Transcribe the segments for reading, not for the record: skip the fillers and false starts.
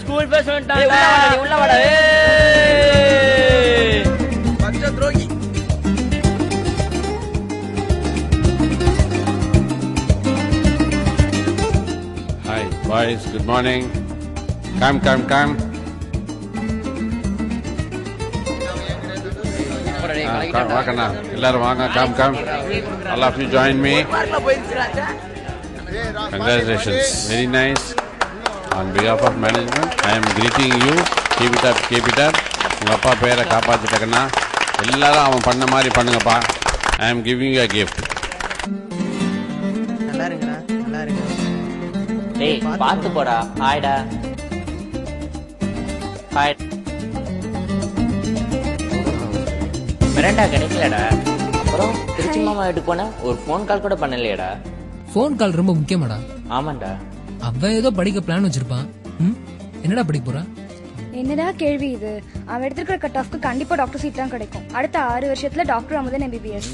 School bus வந்துட்டாங்க. உள்ள வாடா. பச்ச துரோகி. Hi boys, good morning. Come. வாங்கண்ணா எல்லாரும் வாங்க. come. All of you join me. Congratulations, very nice. On behalf of management, I am greeting you. Keep it up. உங்க அப்பா பேரை காப்பாத்திட்டக்கண்ணா. எல்லாரும் அவன் பண்ண மாதிரி பண்ணுங்கப்பா. I am giving you a gift. நல்லா இருங்கடா, நல்லா இருங்க. டேய் பாத்து போடா. ஹாய்டா. ஹாய். மிரண்டா கிடைக்கலடா. அப்புறம் திருச்சி மாமா வீட்டுக்கு போன ஒரு ஃபோன் கால் கூட பண்ணலையடா. ஃபோன் கால் ரொம்ப முக்கியமாடா. ஆமாண்டா. அவன் ஏதோ படிக்க பிளான் வச்சிருப்பான். என்னடா படிக்க போறா? என்னடா கேள்வி இது? அவன் எடுத்துக்கிற கட் ஆஃப்க்கு கண்டிப்பா டாக்டர் சீட் தான் கிடைக்கும். அடுத்த 6 வருஷத்துல doctor Amudhan MBBS.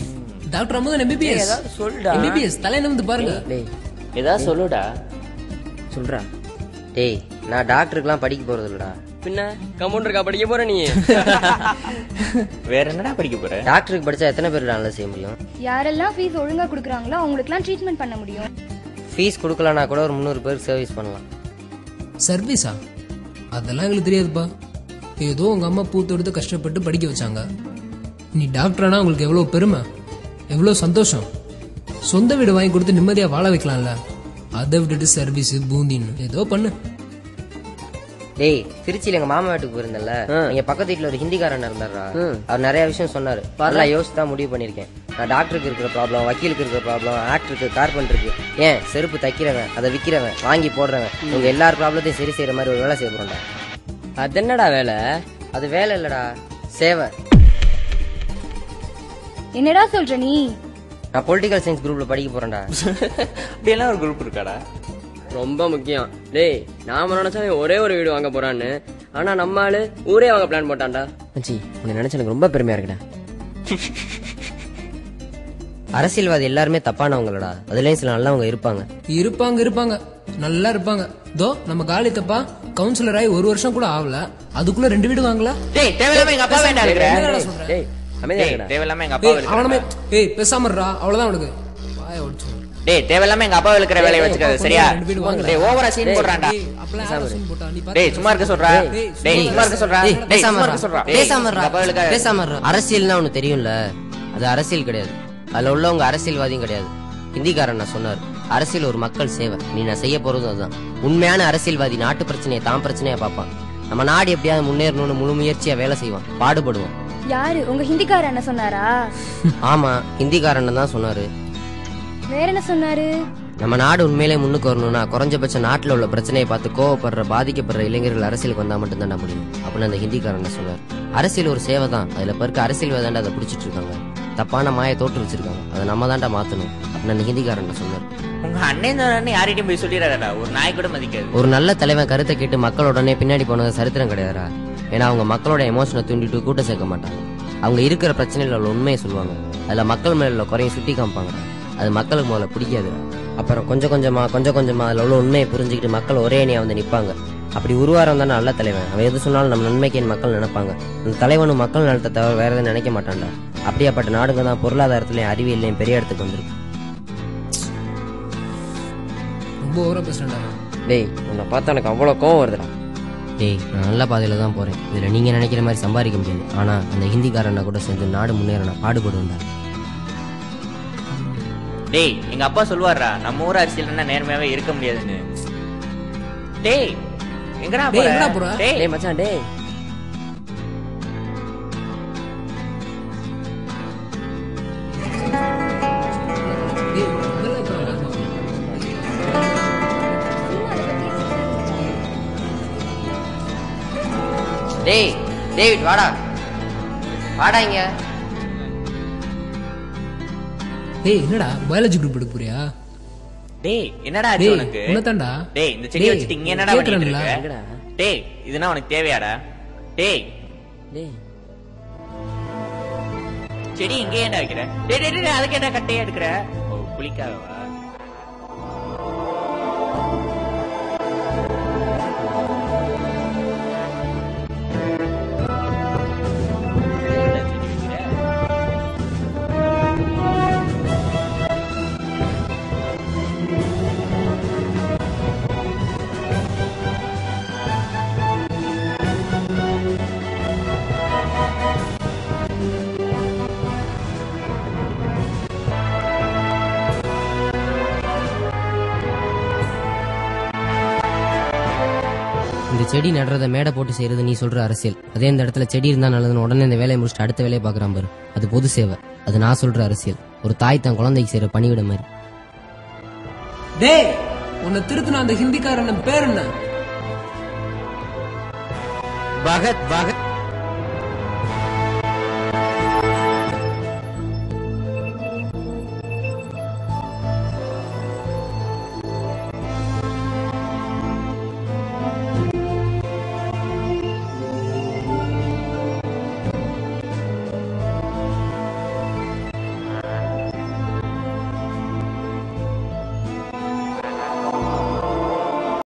Doctor Amudhan MBBS. ஏதாவது சொல்லுடா. MBBS தலையில வந்து பாருங்க. டேய் ஏதாவது சொல்லுடா. சொல்றா. டேய் நான் டாக்டருக்குலாம் படிக்க போறது இல்லடா. பின்ன கம்பவுண்டருக்கா படிக்க போற நீ? வேற என்னடா படிக்க போற? டாக்டருக்கு படிச்சா எத்தனை பேர் நல்லா செய்ய முடியும்? யாரெல்லாம் ஃபீஸ் ஒழுங்கா குடுக்குறாங்களோ அவங்களுக்குலாம் ட்ரீட்மெண்ட் பண்ண முடியும். ஃபீஸ் கொடுக்கலனா கூட ஒரு 300 பேருக்கு சர்வீஸ் பண்ணலாம். சர்வீஸா? அதெல்லாம் எங்களுக்கு தெரியாதுப்பா. ஏதோ உங்க அம்மா பூத்தெடுத்து கஷ்டப்பட்டு படிக்க வச்சாங்க. நீ டாக்டரானா உங்களுக்கு எவ்வளவு பெருமை, எவ்வளவு சந்தோஷம். சொந்த வீடு வாங்கி கொடுத்து நிம்மதியா வாழ வைக்கலாம்ல. அதை விட்டுட்டு சர்வீஸ் பூந்தின்னு ஏதோ பண்ணு. டேய் திருச்சியில எங்க மாமா வீட்டுக்கு போயிருந்தல, எங்க பக்கத்து வீட்டுல ஒரு ஹிந்திக்காரன் இருந்தாரா. அவர் நிறைய விஷயம் சொன்னாரு. நல்லா யோசிச்சு தான் முடிவு பண்ணிருக்கேன். நான் டாக்டருக்கு இருக்கிற ப்ராப்ளம், வக்கீலுக்கு இருக்கிற ப்ராப்ளம், ஆக்டருக்கு, கார்பெண்டருக்கு, ஏன் செருப்பு தைக்கிறவன், அதை விக்கிறவன், வாங்கி போடுறவன், உங்க எல்லார் ப்ராப்ளத்தையும் சரி செய்யற மாதிரி ஒரு வேலை செய்ய போறோம்டா. அது என்னடா வேலை? அது வேலை இல்லடா, சேவை. என்னடா சொல்ற நீ? நான் பொலிட்டிக்கல் சயின்ஸ் குரூப்ல படிக்க போறேன்டா. அப்படியெல்லாம் ஒரு குரூப் இருக்காடா? ரொம்ப முக்கியம். டேய் நாம நினைச்சா ஒரே ஒரு வீடு வாங்க போறான்னு, ஆனா நம்ம ஆளு ஊரே வாங்க பிளான் போட்டான்டா. மச்சி உன்னை நினைச்ச எனக்கு ரொம்ப பெருமையா இருக்குடா. அரசியல்வாதி எல்லாருமே தப்பானவங்களடா, அதுலயும் சில நல்லவங்க இருப்பாங்க. இருப்பாங்க நல்லா இருப்பாங்க. தோ நம்ம காலி தப்பா கவுன்சிலர் ஆகி 1 வருஷம் கூட ஆகல, அதுக்குள்ள 2 வீடு வாங்கல. டேய் தேவையில்லாம எங்க அப்பா வேண்டாம் இருக்கற. டேய் அமைதியா இருடா. தேவையில்லாம எங்க அப்பா இருக்கற. அவனமே ஏய் பேசாம இருடா, அவ்வளவுதான் உனக்கு. வாயை ஒடிச்சு. டேய் தேவையில்லாம எங்க அப்பா இருக்கிற வேலைய வச்சுக்காத சரியா? டேய் ஓவரா சீன் போடுறான்டா. டேய் சும்மா இருக்க சொல்றா. டேய் சும்மா இருக்க சொல்றா. டேய் சும்மா இருக்க சொல்றா. பேசாம இருடா. அரசியல்னா உனக்கு தெரியும்ல, அது அரசியல் கிடையாது. அதுல உள்ளவங்க அரசியல்வாதியும் கிடையாது. ஹிந்திக்காரன் நான் சொன்னார், அரசியல் ஒரு மக்கள் சேவை. நீ நான் செய்ய போறதும் அதுதான். உண்மையான அரசியல்வாதி நாட்டு பிரச்சனையை தான் பிரச்சனையா பார்ப்பான். நம்ம நாடு எப்படியாவது முன்னேறணும்னு முழு முயற்சியா வேலை செய்வான், பாடுபடுவான். யாரு? உங்க ஹிந்திக்காரர் என்ன சொன்னாரா? ஆமா ஹிந்திக்காரன் தான் சொன்னாரு. வேற என்ன சொன்னாரு? நம்ம நாடு உண்மையிலே முன்னுக்கு வரணும்னா குறைஞ்சபட்சம் நாட்டுல உள்ள பிரச்சனையை பார்த்து கோவப்படுற பாதிக்கப்படுற இளைஞர்கள் அரசியலுக்கு வந்தா மட்டும் தாண்டா முடியும் அப்படின்னு அந்த ஹிந்திக்காரன் சொன்னார். அரசியல் ஒரு சேவை தான், அதுல பிறகு அரசியல்வாதி தாண்டா அதை பிடிச்சிட்டு இருக்காங்க. தப்பான மாய தோற்று வச்சிருக்காங்க, அதை நம்ம தாண்டா மாத்தணும் அப்படின்னு அந்த ஹிந்திக்காரன் சொன்னார். உங்க அண்ணன் யார்கிட்டயும் போய் சொல்லிடாதடா, ஒரு நாய் கூட மதிக்காது. ஒரு நல்ல தலைவன் கருத்தை கேட்டு மக்கள் உடனே பின்னாடி போனது சரித்திரம் கிடையாதுடா. ஏன்னா அவங்க மக்களோட எமோஷனை தூண்டிட்டு கூட்டம் சேர்க்க மாட்டாங்க. அவங்க இருக்கிற பிரச்சனையில உள்ள உண்மையை சொல்லுவாங்க, அதுல மக்கள் மேல உள்ள குறையும் சுட்டி காமிப்பாங்க. அது மக்களுக்கு முதல்ல பிடிக்காது. அப்புறம் கொஞ்சம் கொஞ்சமா அதுல உள்ள உண்மையை புரிஞ்சுக்கிட்டு மக்கள் ஒரே அணியா வந்து நிப்பாங்க. அப்படி உருவாரம் தானே நல்ல தலைவன். அவன் எது சொன்னாலும் நம்ம நன்மைக்கு மக்கள் நினைப்பாங்க. அந்த தலைவனும் மக்கள் நலத்தை தவிர வேற எதுவும் நினைக்க மாட்டான்டா. அப்படியாப்பட்ட நாடுங்க தான் பொருளாதாரத்திலையும் அறிவியலையும் பெரிய இடத்துக்கு வந்திருக்கு. ரொம்ப ஓவரா பேசுறேன்டா. டேய் உன்னை பார்த்தா எனக்கு அவ்வளவு கோவம் வருதுடா. டேய் நான் நல்ல பாதையில தான் போறேன். இதுல நீங்க நினைக்கிற மாதிரி சம்பாதிக்க முடியாது. ஆனா அந்த ஹிந்திக்காரனை கூட சேர்ந்து நாடு முன்னேற நான் பாடுபடுவேன்டா. டேய் எங்க அப்பா சொல்லுவாரா, நம்ம ஊர் அரசியல்னா நேர்மையாவே இருக்க முடியாதுன்னு. டேய் எங்கடா போற? டேய் மச்சான் டேய். டேய் டேவிட் வாடா இங்க. டேய் என்னடா பயாலஜி குரூப் எடுக்க போறியா? டேய் என்னடா ஆச்சு உனக்கு? உனதான்டா. டேய் இந்த செடி வச்சிட்டு இங்க என்னடா பண்ணிட்டு இருக்க? டேய் இதுனா உனக்கு தேவையாடா? டேய் செடி இங்கே ஏன்டா வைக்கிற? டேய் அதுக்கு என்ன கட்டையா எடுக்கிற? ஓ குளிக்காதவா? இந்த செடி நடுறத மேடை போட்டு செய்யறது நீ சொல்ற அரசியல். அதே இந்த இடத்துல செடி இருந்தா நல்லதுன்னு உடனே இந்த வேலையை முடிச்சுட்டு அடுத்த வேலையை பாக்குறான் பாரு, அது பொது சேவை. அது நான் சொல்ற அரசியல். ஒரு தாய் தன் குழந்தைக்கு செய்யற பணிவிட மாதிரி. டேய், உன்னை திருத்தின அந்த ஹிந்திக்காரன் பேர் என்ன? பகத்.